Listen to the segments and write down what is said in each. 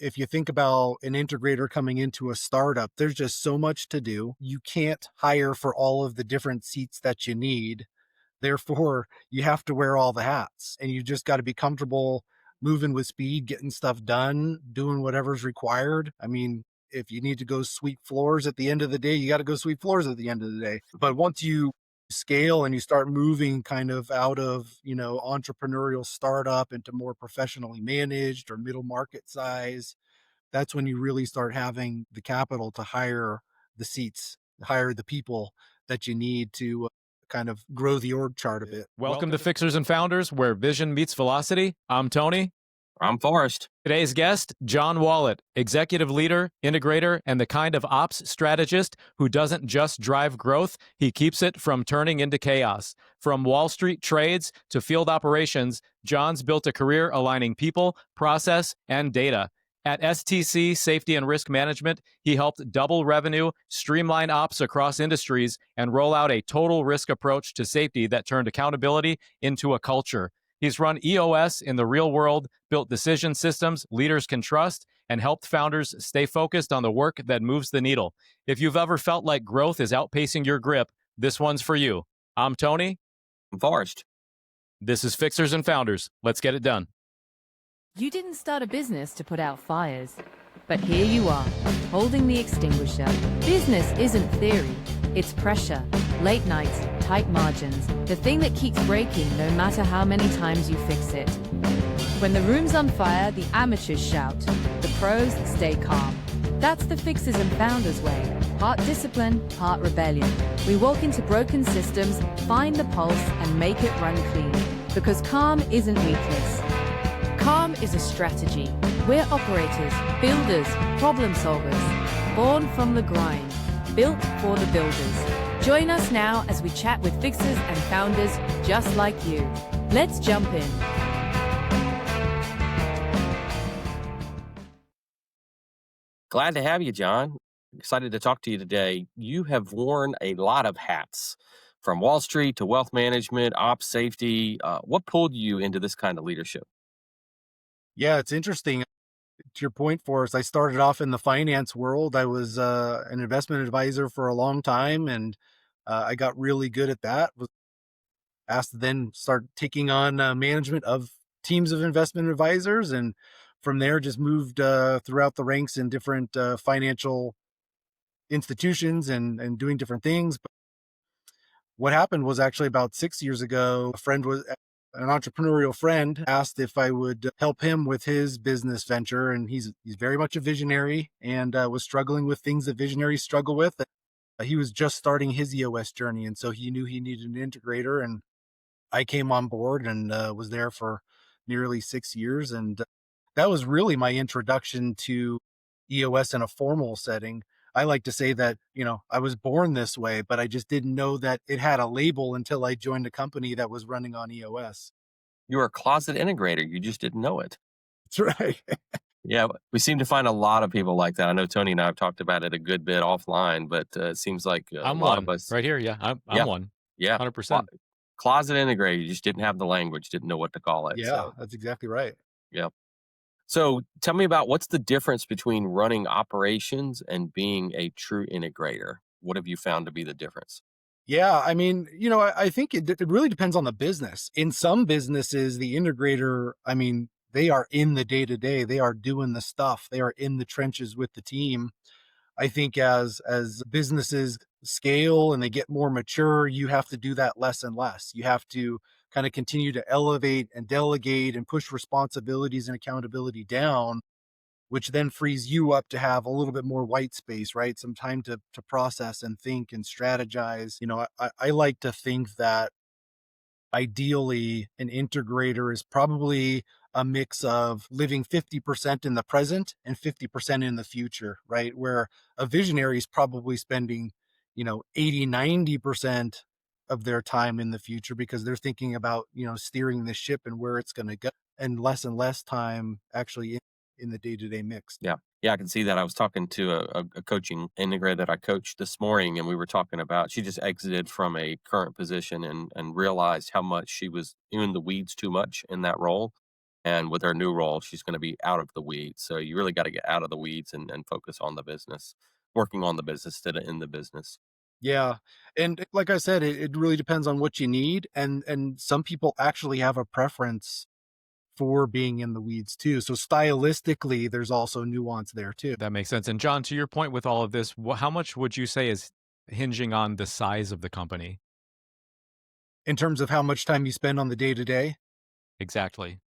if you think about an integrator coming into a startup, there's just so much to do. You can't hire for all of the different seats that you need. Therefore, you have to wear all the hats and you just got to be comfortable moving with speed, getting stuff done, doing whatever's required. I mean, if you need to go sweep floors at the end of the day, you got to go sweep floors at the end of the day. But once you scale and you start moving kind of out of, entrepreneurial startup into more professionally managed or middle market size, that's when you really start having the capital to hire the seats, hire the people that you need to kind of grow the org chart a bit. Welcome to Fixers and Founders, where vision meets velocity. I'm Tony. I'm Forrest. Today's guest, John Wallet, executive leader, integrator, and the kind of ops strategist who doesn't just drive growth, he keeps it from turning into chaos. From Wall Street trades to field operations, John's built a career aligning people, process, and data. At STC Safety and Risk Management, he helped double revenue, streamline ops across industries, and roll out a total risk approach to safety that turned accountability into a culture. He's run EOS in the real world, built decision systems leaders can trust, and helped founders stay focused on the work that moves the needle. If you've ever felt like growth is outpacing your grip, this one's for you. I'm Tony. I'm Forrest. This is Fixers and Founders. Let's get it done. You didn't start a business to put out fires, but here you are, holding the extinguisher. Business isn't theory, it's pressure, late nights, tight margins, the thing that keeps breaking no matter how many times you fix it. When the room's on fire, the amateurs shout, the pros stay calm. That's the Fixers and Founders way. Part discipline, part rebellion. We walk into broken systems, find the pulse, and make it run clean. Because calm isn't weakness. Calm is a strategy. We're operators, builders, problem solvers, born from the grind, built for the builders. Join us now as we chat with fixers and founders just like you. Let's jump in. Glad to have you, John. Excited to talk to you today. You have worn a lot of hats, from Wall Street to wealth management, ops, safety. What pulled you into this kind of leadership? Yeah, it's interesting. To your point, Forrest, I started off in the finance world. I was an investment advisor for a long time, and I got really good at that. Was asked to then start taking on management of teams of investment advisors, and from there just moved throughout the ranks in different financial institutions and doing different things. But what happened was actually about 6 years ago, an entrepreneurial friend asked if I would help him with his business venture. And he's very much a visionary and was struggling with things that visionaries struggle with. He was just starting his EOS journey. And so he knew he needed an integrator. And I came on board and was there for nearly 6 years. And that was really my introduction to EOS in a formal setting. I like to say that, I was born this way, but I just didn't know that it had a label until I joined a company that was running on EOS. You were a closet integrator. You just didn't know it. That's right. Yeah, we seem to find a lot of people like that. I know Tony and I have talked about it a good bit offline, but it seems like a I'm lot one of us. right here. Yeah, I'm Yeah. one. Yeah. 100%. Closet integrator. You just didn't have the language, didn't know what to call it. Yeah, So, that's exactly right. yeah. So tell me about what's the difference between running operations and being a true integrator? What have you found to be the difference? Yeah, I mean, I think it really depends on the business. In some businesses, the integrator, I mean, they are in the day to day. They are doing the stuff. They are in the trenches with the team. I think as businesses scale and they get more mature, you have to do that less and less. You have to kind of continue to elevate and delegate and push responsibilities and accountability down, which then frees you up to have a little bit more white space, right? Some time to process and think and strategize. I like to think that ideally an integrator is probably a mix of living 50% in the present and 50% in the future, right? Where a visionary is probably spending, 80, 90% of their time in the future because they're thinking about, steering the ship and where it's going to go, and less time actually in the day-to-day mix. Yeah. Yeah, I can see that. I was talking to a coaching integrator that I coached this morning, and we were talking about she just exited from a current position and realized how much she was in the weeds too much in that role. And with her new role, she's going to be out of the weeds. So you really got to get out of the weeds and focus on the business, working on the business instead of in the business. Yeah, and like I said, it really depends on what you need, and some people actually have a preference for being in the weeds too. So stylistically, there's also nuance there too. That makes sense. And John, to your point with all of this, how much would you say is hinging on the size of the company? In terms of how much time you spend on the day to day, Exactly.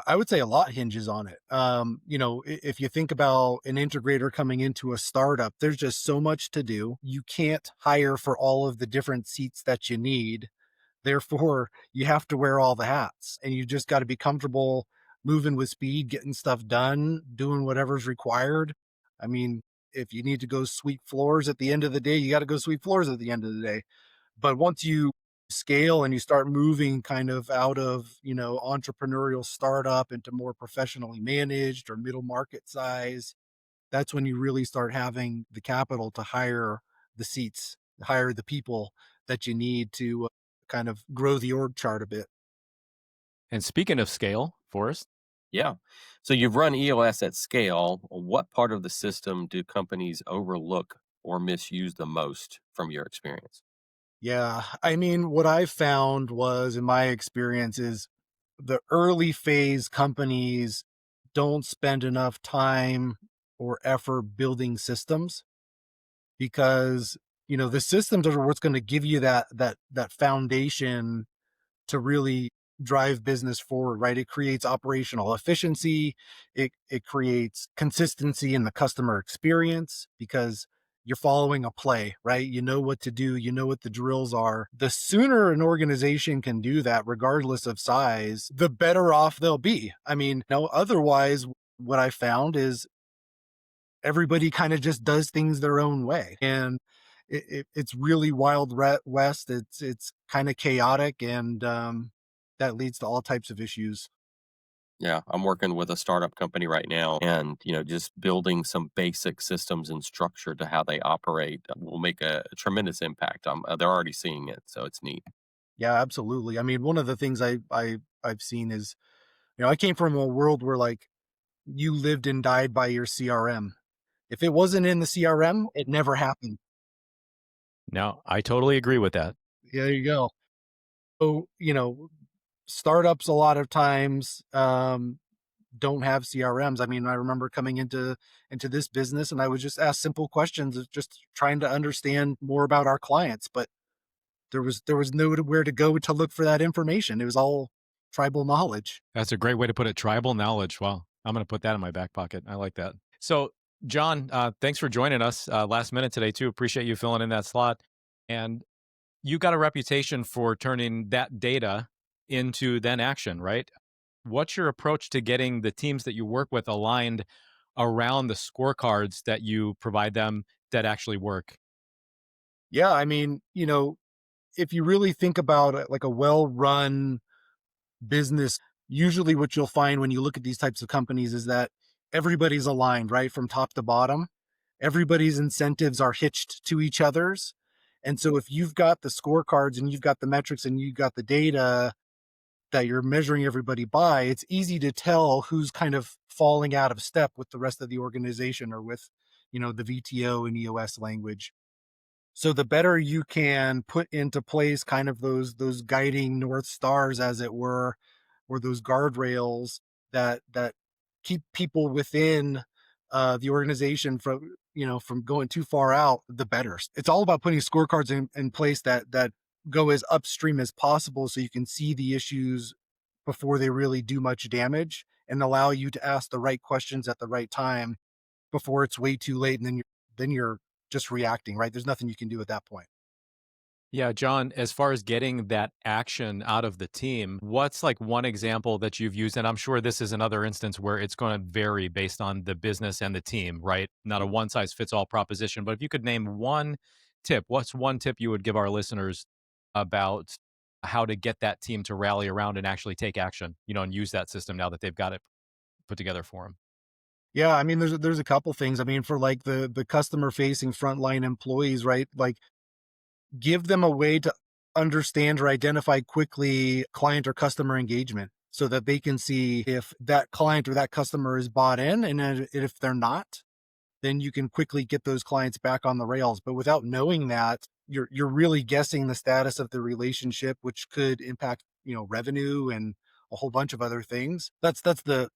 I would say a lot hinges on it. If you think about an integrator coming into a startup, there's just so much to do. You can't hire for all of the different seats that you need. Therefore, you have to wear all the hats, and you just got to be comfortable moving with speed, getting stuff done, doing whatever's required. I mean, if you need to go sweep floors at the end of the day, you got to go sweep floors at the end of the day. But once you scale and you start moving kind of out of, entrepreneurial startup into more professionally managed or middle market size, that's when you really start having the capital to hire the seats, hire the people that you need to kind of grow the org chart a bit. And speaking of scale, Forrest, Yeah. So you've run EOS at scale. What part of the system do companies overlook or misuse the most from your experience? Yeah. I mean, what I found was in my experience is the early phase companies don't spend enough time or effort building systems because, the systems are what's going to give you that foundation to really drive business forward, right? It creates operational efficiency. It creates consistency in the customer experience because you're following a play, right? You know what to do, you know what the drills are. The sooner an organization can do that, regardless of size, the better off they'll be. I mean, otherwise, what I found is everybody kind of just does things their own way. And it's really wild west. It's kind of chaotic, and that leads to all types of issues. Yeah, I'm working with a startup company right now, and just building some basic systems and structure to how they operate will make a tremendous impact. They're already seeing it, so it's neat. Yeah, absolutely. I mean, one of the things I've seen is, I came from a world where like you lived and died by your CRM. If it wasn't in the CRM, it never happened. now I totally agree with that. Yeah, there you go. So, startups a lot of times don't have CRMs. I mean, I remember coming into this business and I would just ask simple questions, just trying to understand more about our clients, but there was nowhere to go to look for that information. It was all tribal knowledge. That's a great way to put it. Tribal knowledge. Wow. I'm going to put that in my back pocket. I like that. So, John, thanks for joining us last minute today, too. Appreciate you filling in that slot. And you got a reputation for turning that data into then action, right? What's your approach to getting the teams that you work with aligned around the scorecards that you provide them that actually work? Yeah, I mean, if you really think about it, like a well-run business, usually what you'll find when you look at these types of companies is that everybody's aligned, right? From top to bottom. Everybody's incentives are hitched to each other's. And so if you've got the scorecards and you've got the metrics and you've got the data that you're measuring everybody by, it's easy to tell who's kind of falling out of step with the rest of the organization or with, the VTO and EOS language. So the better you can put into place kind of those guiding north stars, as it were, or those guardrails that keep people within the organization from going too far out, the better. It's all about putting scorecards in place that go as upstream as possible, so you can see the issues before they really do much damage, and allow you to ask the right questions at the right time before it's way too late, and then you're just reacting, right? There's nothing you can do at that point. Yeah, John, as far as getting that action out of the team, what's like one example that you've used? And I'm sure this is another instance where it's going to vary based on the business and the team, right? Not a one size fits all proposition. But if you could name one tip, what's one tip you would give our listeners about how to get that team to rally around and actually take action, and use that system now that they've got it put together for them? Yeah, I mean, there's a couple things. I mean, for like the customer facing frontline employees, right? Like, give them a way to understand or identify quickly client or customer engagement. so that they can see if that client or that customer is bought in. And if they're not, then you can quickly get those clients back on the rails. But without knowing that, you're really guessing the status of the relationship, which could impact, revenue and a whole bunch of other things. That's the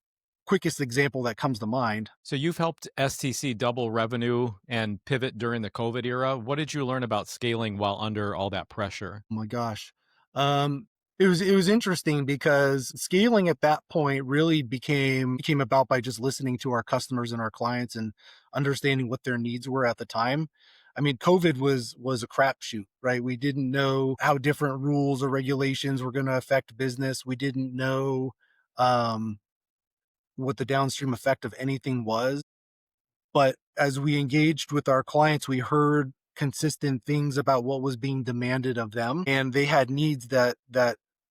quickest example that comes to mind. So you've helped STC double revenue and pivot during the COVID era. What did you learn about scaling while under all that pressure? Oh my gosh. Um, it was interesting because scaling at that point really became about by just listening to our customers and our clients and understanding what their needs were at the time. I mean, COVID was a crapshoot, right? We didn't know how different rules or regulations were going to affect business. We didn't know um, what the downstream effect of anything was. But as we engaged with our clients, we heard consistent things about what was being demanded of them. And they had needs that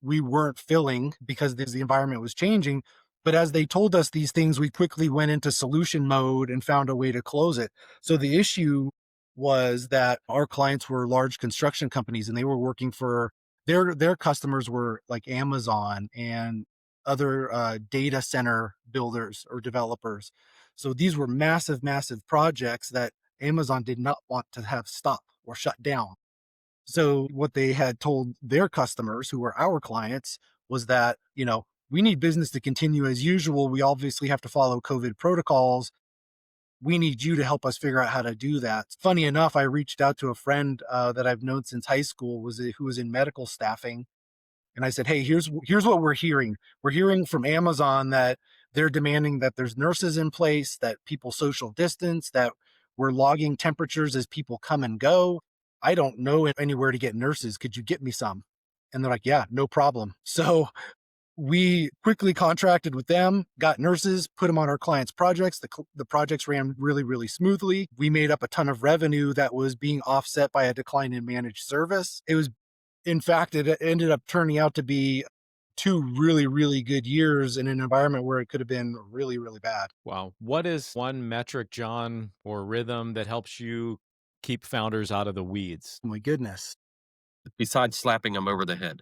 we weren't filling because the environment was changing. But as they told us these things, we quickly went into solution mode and found a way to close it. So the issue was that our clients were large construction companies and they were working for their customers were like Amazon and other data center builders or developers. So these were massive, massive projects that Amazon did not want to have stop or shut down. So what they had told their customers, who were our clients, was that, we need business to continue as usual. We obviously have to follow COVID protocols. We need you to help us figure out how to do that. Funny enough, I reached out to a friend that I've known since high school, who was in medical staffing, and I said, hey, here's what we're hearing. We're hearing from Amazon that they're demanding that there's nurses in place, that people social distance, that we're logging temperatures as people come and go. I don't know anywhere to get nurses. Could you get me some? And they're like, yeah, no problem. So we quickly contracted with them, got nurses, put them on our clients' projects. The projects ran really, really smoothly. We made up a ton of revenue that was being offset by a decline in managed service. In fact, it ended up turning out to be 2 really, really good years in an environment where it could have been really, really bad. Wow. What is one metric, John, or rhythm that helps you keep founders out of the weeds? Oh my goodness. Besides slapping them over the head.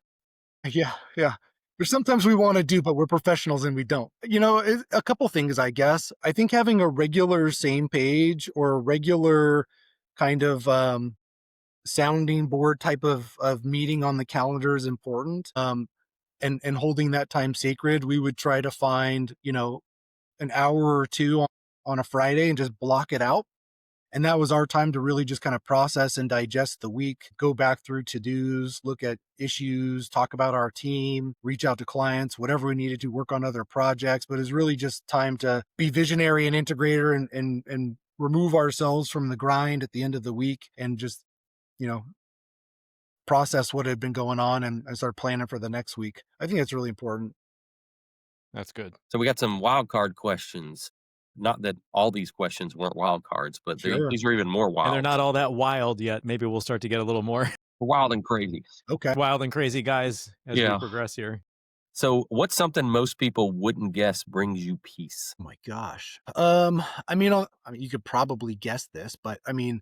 Yeah, yeah. There's sometimes we want to do, but we're professionals and we don't. A couple things, I guess. I think having a regular same page or a regular kind of sounding board type of meeting on the calendar is important. And holding that time sacred, we would try to find, an hour or two on a Friday and just block it out. And that was our time to really just kind of process and digest the week, go back through to-dos, look at issues, talk about our team, reach out to clients, whatever we needed to work on other projects. But it's really just time to be visionary and integrator and remove ourselves from the grind at the end of the week and just, you know, process what had been going on and start planning for the next week. I think that's really important. That's good. So we got some wild card questions. Not that all these questions weren't wild cards, but Sure. these are even more wild. And they're not all that wild yet. Maybe we'll start to get a little more Wild and crazy. Okay. wild and crazy guys as we Yeah. progress here. So what's something most people wouldn't guess brings you peace? Oh my gosh. You could probably guess this, but I mean,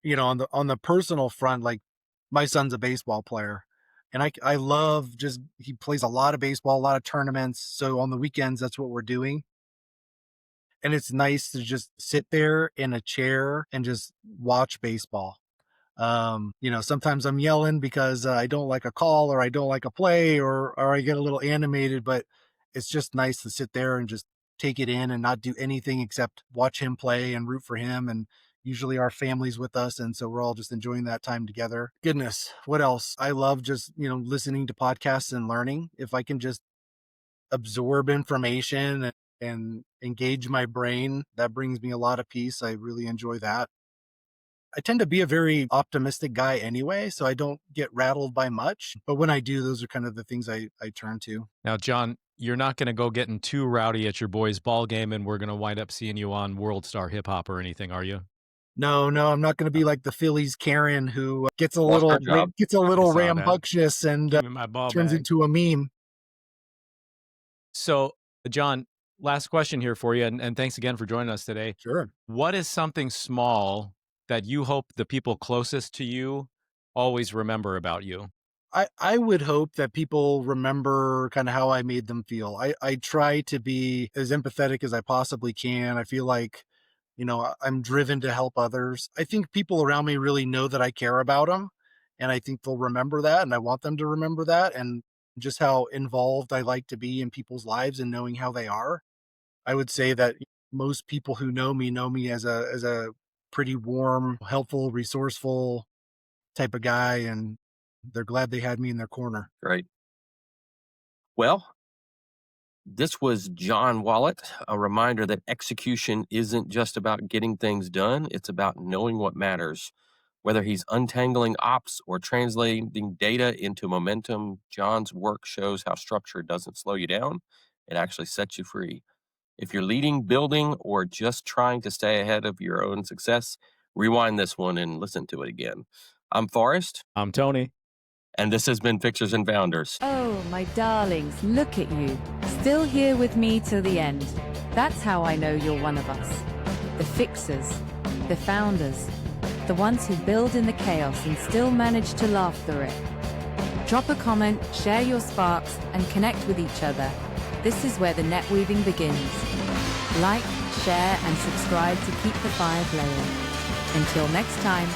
on the personal front, like my son's a baseball player and I love he plays a lot of baseball, a lot of tournaments. So on the weekends, that's what we're doing. And it's nice to just sit there in a chair and just watch baseball. Sometimes I'm yelling because I don't like a call or I don't like a play or I get a little animated, but it's just nice to sit there and just take it in and not do anything except watch him play and root for him. And usually our family's with us. And so we're all just enjoying that time together. Goodness, what else? I love just, listening to podcasts and learning. If I can just absorb information and engage my brain, that brings me a lot of peace. I really enjoy that. I tend to be a very optimistic guy anyway, so I don't get rattled by much. But when I do, those are kind of the things I turn to. Now, John, you're not going to go getting too rowdy at your boys' ball game and we're going to wind up seeing you on World Star Hip Hop or anything, are you? No, I'm not going to be like the Phillies Karen who gets a Lost little her job. I saw that. rambunctious and Give me my ball turns bag. into a meme. So, John, last question here for you, and thanks again for joining us today. Sure. What is something small that you hope the people closest to you always remember about you? I would hope that people remember kind of how I made them feel. I try to be as empathetic as I possibly can. I feel like, I'm driven to help others. I think people around me really know that I care about them, and I think they'll remember that, and I want them to remember that, and just how involved I like to be in people's lives and knowing how they are. I would say that most people who know me as a pretty warm, helpful, resourceful type of guy, and they're glad they had me in their corner. Right. Well, this was John Wallet, a reminder that execution isn't just about getting things done, it's about knowing what matters. Whether he's untangling ops or translating data into momentum, John's work shows how structure doesn't slow you down, it actually sets you free. If you're leading, building, or just trying to stay ahead of your own success, rewind this one and listen to it again. I'm Forrest, I'm Tony. and this has been Fixers and Founders. Oh, my darlings, look at you. Still here with me till the end. That's how I know you're one of us. The fixers, the founders, the ones who build in the chaos and still manage to laugh through it. Drop a comment, share your sparks, and connect with each other. This is where the net weaving begins. Like, share, and subscribe to keep the fire blowing. Until next time.